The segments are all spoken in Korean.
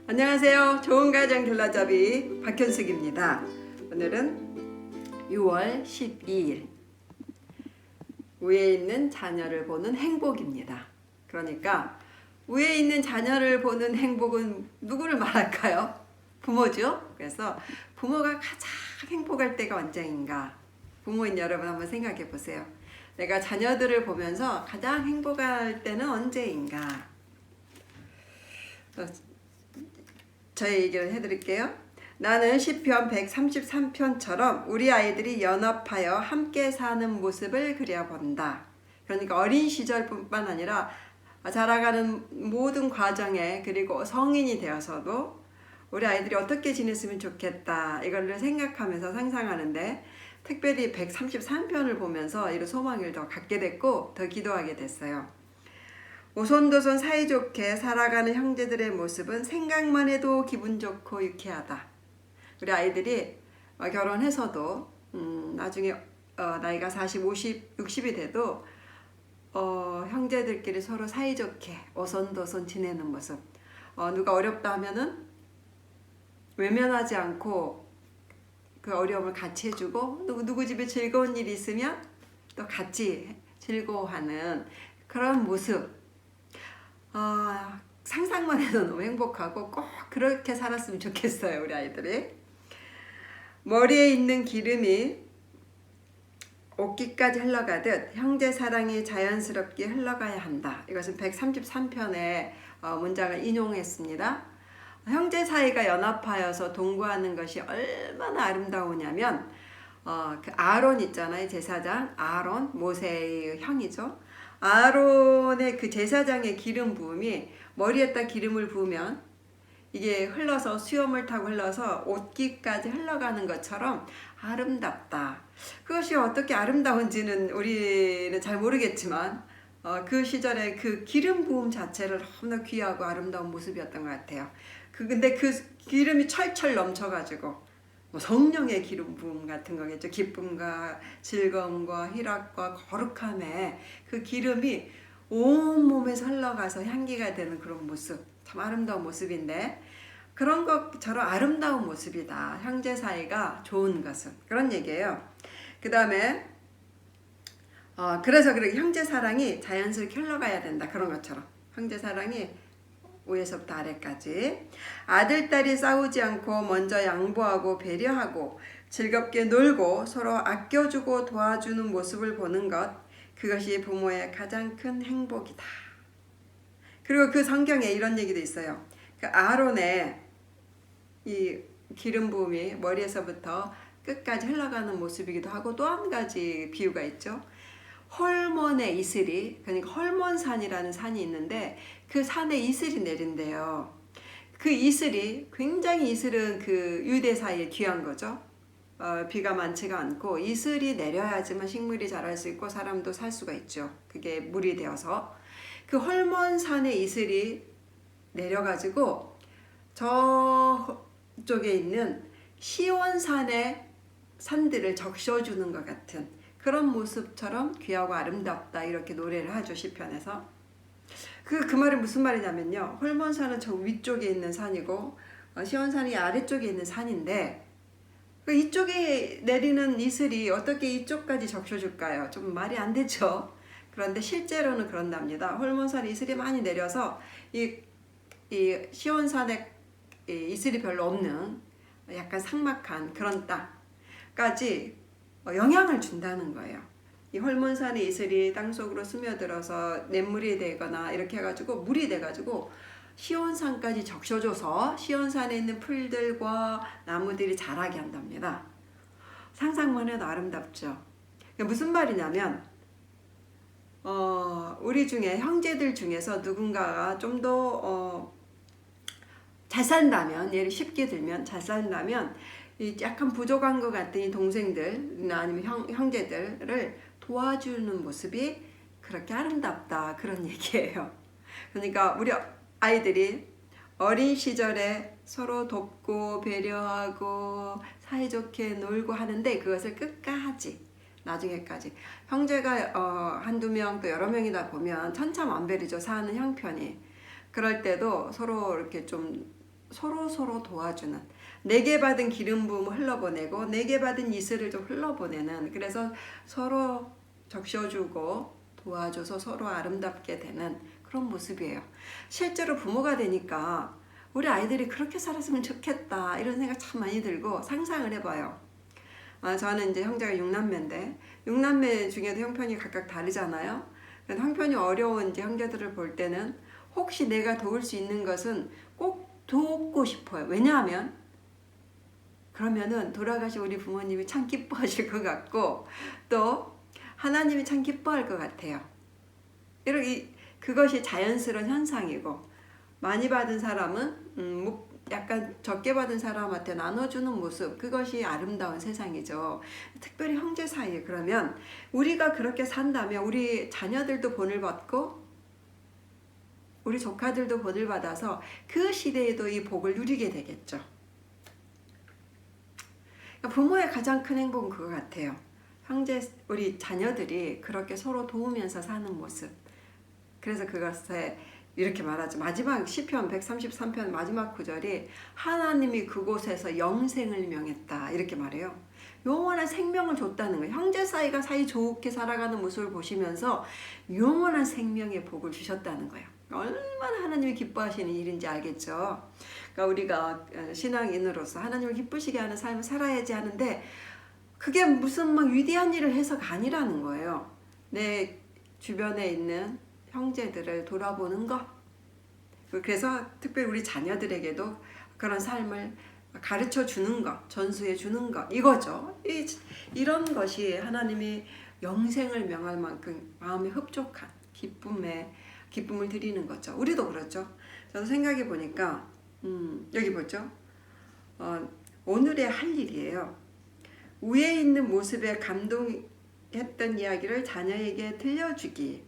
안녕하세요. 좋은 가정 길라잡이 박현숙입니다. 오늘은 6월 12일 위에 있는 자녀를 보는 행복입니다. 그러니까 위에 있는 자녀를 보는 행복은 누구를 말할까요? 부모죠. 그래서 부모가 가장 행복할 때가 언제인가? 부모인 여러분 한번 생각해 보세요. 내가 자녀들을 보면서 가장 행복할 때는 언제인가? 저의 얘기를 해드릴게요. 나는 시편 133편처럼 우리 아이들이 연합하여 함께 사는 모습을 그려본다. 그러니까 어린 시절뿐만 아니라 자라가는 모든 과정에, 그리고 성인이 되어서도 우리 아이들이 어떻게 지냈으면 좋겠다, 이걸 생각하면서 상상하는데, 특별히 133편을 보면서 이런 소망을 더 갖게 됐고 더 기도하게 됐어요. 오손도손 사이좋게 살아가는 형제들의 모습은 생각만 해도 기분 좋고 유쾌하다. 우리 아이들이 결혼해서도 나중에 나이가 40, 50, 60이 돼도 형제들끼리 서로 사이좋게 오손도손 지내는 모습. 누가 어렵다 하면은 외면하지 않고 그 어려움을 같이 해주고, 누구 집에 즐거운 일이 있으면 또 같이 즐거워하는 그런 모습. 상상만 해도 너무 행복하고 꼭 그렇게 살았으면 좋겠어요, 우리 아이들이. 머리에 있는 기름이 옷깃까지 흘러가듯 형제 사랑이 자연스럽게 흘러가야 한다. 이것은 133편의 문장을 인용했습니다. 형제 사이가 연합하여서 동거하는 것이 얼마나 아름다우냐면, 그 아론 있잖아요, 제사장. 아론, 모세의 형이죠. 아론의 그 제사장의 기름 부음이 머리에다 기름을 부으면 이게 흘러서 수염을 타고 흘러서 옷깃까지 흘러가는 것처럼 아름답다. 그것이 어떻게 아름다운지는 우리는 잘 모르겠지만 그 시절에 그 기름 부음 자체를 너무나 귀하고 아름다운 모습이었던 것 같아요. 근데 그 기름이 철철 넘쳐가지고 성령의 기름 부음 같은 거겠죠. 기쁨과 즐거움과 희락과 거룩함에 그 기름이 온몸에서 흘러가서 향기가 되는 그런 모습, 참 아름다운 모습인데, 그런 것처럼 아름다운 모습이다, 형제 사이가 좋은 것은. 그런 얘기예요. 그 다음에 그래서 형제 사랑이 자연스럽게 흘러가야 된다, 그런 것처럼. 형제 사랑이 위에서부터 아래까지. 아들, 딸이 싸우지 않고 먼저 양보하고 배려하고 즐겁게 놀고 서로 아껴주고 도와주는 모습을 보는 것, 그것이 부모의 가장 큰 행복이다. 그리고 그 성경에 이런 얘기도 있어요. 그 아론의 이 기름 부음이 머리에서부터 끝까지 흘러가는 모습이기도 하고, 또 한 가지 비유가 있죠. 헐몬의 이슬이, 그러니까 헐몬산이라는 산이 있는데 그 산에 이슬이 내린대요. 그 이슬이, 굉장히 이슬은 그 유대사에 귀한 거죠. 비가 많지가 않고 이슬이 내려야지만 식물이 자랄 수 있고 사람도 살 수가 있죠. 그게 물이 되어서. 그 헐몬산에 이슬이 내려가지고 저쪽에 있는 시온산의 산들을 적셔주는 것 같은 그런 모습처럼 귀하고 아름답다, 이렇게 노래를 하죠, 시편에서. 그 말이 무슨 말이냐면요, 헐몬산은 저 위쪽에 있는 산이고 시온산이 아래쪽에 있는 산인데, 이쪽에 내리는 이슬이 어떻게 이쪽까지 적셔줄까요? 좀 말이 안 되죠. 그런데 실제로는 그런답니다. 헐몬산에 이슬이 많이 내려서 이 시온산에 이슬이 별로 없는 약간 삭막한 그런 땅까지 영향을 준다는 거예요. 이 헐몬산의 이슬이 땅속으로 스며들어서 냇물이 되거나 이렇게 해가지고 물이 돼가지고 시온산까지 적셔줘서 시온산에 있는 풀들과 나무들이 자라게 한답니다. 상상만 해도 아름답죠. 무슨 말이냐면 우리 중에 형제들 중에서 누군가가 좀 더 잘 산다면, 예를 쉽게 들면 잘 산다면, 약간 부족한 것 같은 이 동생들이나 아니면 형제들을 도와주는 모습이 그렇게 아름답다, 그런 얘기예요. 그러니까 우리 아이들이 어린 시절에 서로 돕고 배려하고 사이좋게 놀고 하는데, 그것을 끝까지 나중에까지, 형제가 한두 명 또 여러 명이다 보면 천차만별이죠, 사는 형편이. 그럴 때도 서로 이렇게 좀 서로 도와주는, 내게 받은 기름 부음을 흘러보내고 내게 받은 이슬을 좀 흘러보내는, 그래서 서로 적셔주고 도와줘서 서로 아름답게 되는 그런 모습이에요. 실제로 부모가 되니까 우리 아이들이 그렇게 살았으면 좋겠다 이런 생각 참 많이 들고 상상을 해봐요. 저는 이제 형제가 6남매인데 6남매 중에도 형편이 각각 다르잖아요. 형편이 어려운 이제 형제들을 볼 때는 혹시 내가 도울 수 있는 것은 꼭 돕고 싶어요. 왜냐하면 그러면은 돌아가신 우리 부모님이 참 기뻐하실 것 같고 또 하나님이 참 기뻐할 것 같아요. 이렇게 그것이 자연스러운 현상이고, 많이 받은 사람은 약간 적게 받은 사람한테 나눠주는 모습, 그것이 아름다운 세상이죠. 특별히 형제 사이에 그러면 우리가 그렇게 산다면 우리 자녀들도 본을 받고 우리 조카들도 본을 받아서 그 시대에도 이 복을 누리게 되겠죠. 부모의 가장 큰 행복은 그거 같아요. 우리 자녀들이 그렇게 서로 도우면서 사는 모습. 그래서 그것에 이렇게 말하죠. 마지막 시편 133편 마지막 구절이 하나님이 그곳에서 영생을 명했다 이렇게 말해요. 영원한 생명을 줬다는 거예요. 형제 사이가 사이 좋게 살아가는 모습을 보시면서 영원한 생명의 복을 주셨다는 거예요. 얼마나 하나님이 기뻐하시는 일인지 알겠죠. 그러니까 우리가 신앙인으로서 하나님을 기쁘시게 하는 삶을 살아야지 하는데 그게 무슨 막 위대한 일을 해서가 아니라는 거예요. 내 주변에 있는 형제들을 돌아보는 것. 그래서 특별히 우리 자녀들에게도 그런 삶을 가르쳐 주는 것, 전수해 주는 것, 이거죠. 이런 것이 하나님이 영생을 명할 만큼 마음에 흡족한 기쁨을 드리는 거죠. 우리도 그렇죠. 저도 생각해 보니까 여기 보죠. 오늘의 할 일이에요. 위에 있는 모습에 감동했던 이야기를 자녀에게 들려주기.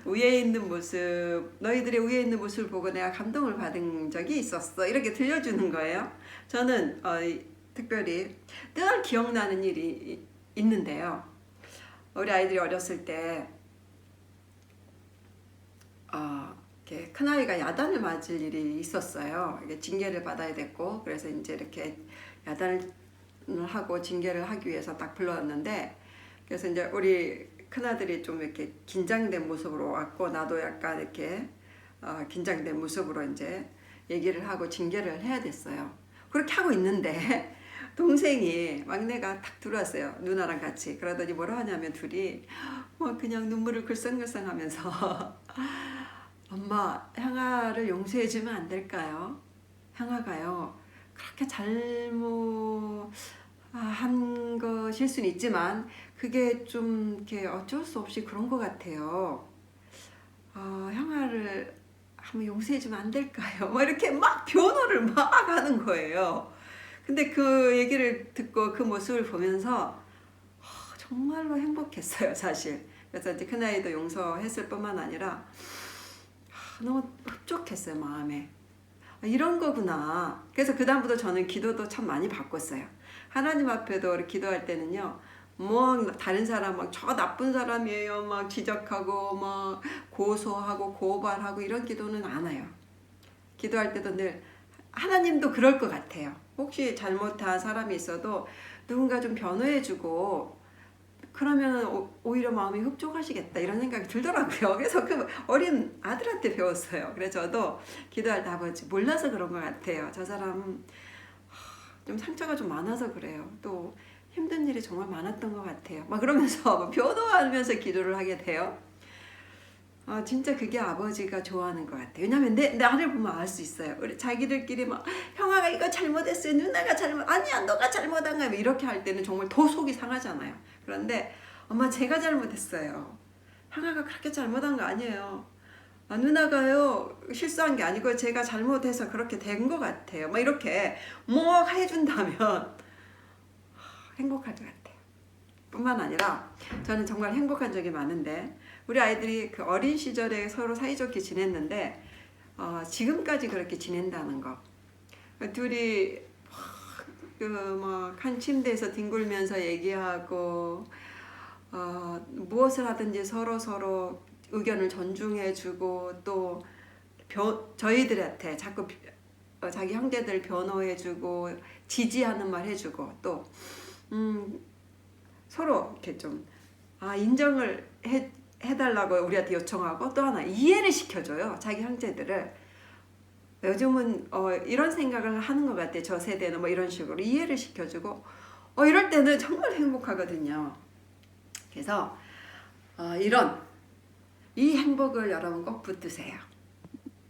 위에 있는 모습, 너희들의 위에 있는 모습을 보고 내가 감동을 받은 적이 있었어. 이렇게 들려주는 거예요. 저는 특별히 늘 기억나는 일이 있는데요. 우리 아이들이 어렸을 때 이렇게 큰아이가 야단을 맞을 일이 있었어요. 이게 징계를 받아야 됐고, 그래서 이제 이렇게 야단을 하고 징계를 하기 위해서 딱 불렀는데, 그래서 이제 우리 큰아들이 좀 이렇게 긴장된 모습으로 왔고, 나도 약간 이렇게 긴장된 모습으로 이제 얘기를 하고 징계를 해야 됐어요. 그렇게 하고 있는데 동생이, 막내가 탁 들어왔어요. 누나랑 같이. 그러더니 뭐라 하냐면 둘이 그냥 눈물을 글썽글썽 하면서 엄마, 형아를 용서해주면 안 될까요? 형아가요, 그렇게 잘못한 것일 수는 있지만 그게 좀 이렇게 어쩔 수 없이 그런 것 같아요. 형아를 한번 용서해주면 안 될까요? 이렇게 막 변호를 막 하는 거예요. 근데 그 얘기를 듣고 그 모습을 보면서 정말로 행복했어요, 사실. 그래서 이제 큰아이도 용서했을 뿐만 아니라 너무 흡족했어요, 마음에. 이런 거구나. 그래서 그 다음부터 저는 기도도 참 많이 바꿨어요. 하나님 앞에도 기도할 때는요, 다른 사람 저 나쁜 사람이에요 막 지적하고 막 고소하고 고발하고 이런 기도는 안 해요. 기도할 때도 늘 하나님도 그럴 것 같아요. 혹시 잘못한 사람이 있어도 누군가 좀 변호해주고 그러면 오히려 마음이 흡족하시겠다 이런 생각이 들더라고요. 그래서 그 어린 아들한테 배웠어요. 그래서 저도 기도할 때 아버지 몰라서 그런 것 같아요. 저 사람 좀 상처가 좀 많아서 그래요. 또 힘든 일이 정말 많았던 것 같아요. 막 그러면서 변호하면서 기도를 하게 돼요. 진짜 그게 아버지가 좋아하는 것 같아요. 왜냐면 나를 보면 알 수 있어요. 우리 자기들끼리 막 형아가 이거 잘못했어요. 누나가 아니야 너가 잘못한 거야. 이렇게 할 때는 정말 더 속이 상하잖아요. 그런데 엄마 제가 잘못했어요. 형아가 그렇게 잘못한 거 아니에요. 누나가요 실수한 게 아니고 제가 잘못해서 그렇게 된 것 같아요. 막 이렇게 해준다면 행복할 것 같아요. 뿐만 아니라 저는 정말 행복한 적이 많은데 우리 아이들이 그 어린 시절에 서로 사이좋게 지냈는데 지금까지 그렇게 지낸다는 거. 둘이 한 침대에서 뒹굴면서 얘기하고 무엇을 하든지 서로 의견을 존중해주고 또 저희들한테 자꾸 자기 형제들 변호해주고 지지하는 말 해주고 또 서로 이렇게 좀 인정을 해달라고 우리한테 요청하고 또 하나 이해를 시켜줘요. 자기 형제들을. 요즘은 이런 생각을 하는 것 같아요. 저 세대는 뭐 이런 식으로 이해를 시켜주고 이럴 때는 정말 행복하거든요. 그래서 이 행복을 여러분 꼭 붙드세요.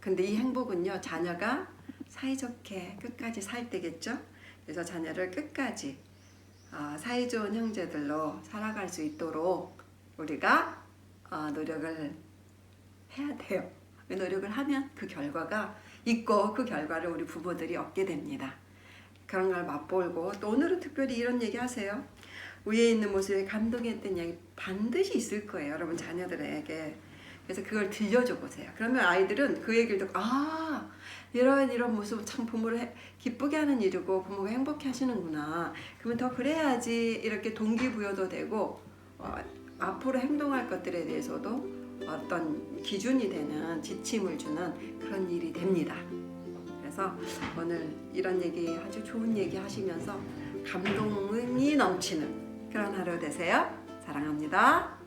근데 이 행복은요, 자녀가 사이좋게 끝까지 살 때겠죠. 그래서 자녀를 끝까지 사이좋은 형제들로 살아갈 수 있도록 우리가 노력을 해야 돼요. 노력을 하면 그 결과가 있고 그 결과를 우리 부모들이 얻게 됩니다. 그런 걸 맛보고 또 오늘은 특별히 이런 얘기 하세요. 위에 있는 모습에 감동했던 얘기 반드시 있을 거예요. 여러분 자녀들에게. 그래서 그걸 들려줘 보세요. 그러면 아이들은 그 얘기를 듣고 이런 모습은 참 부모를 기쁘게 하는 일이고 부모가 행복해 하시는구나. 그러면 더 그래야지 이렇게 동기부여도 되고 앞으로 행동할 것들에 대해서도 어떤 기준이 되는 지침을 주는 그런 일이 됩니다. 그래서 오늘 이런 얘기 아주 좋은 얘기 하시면서 감동이 넘치는 그런 하루 되세요. 사랑합니다.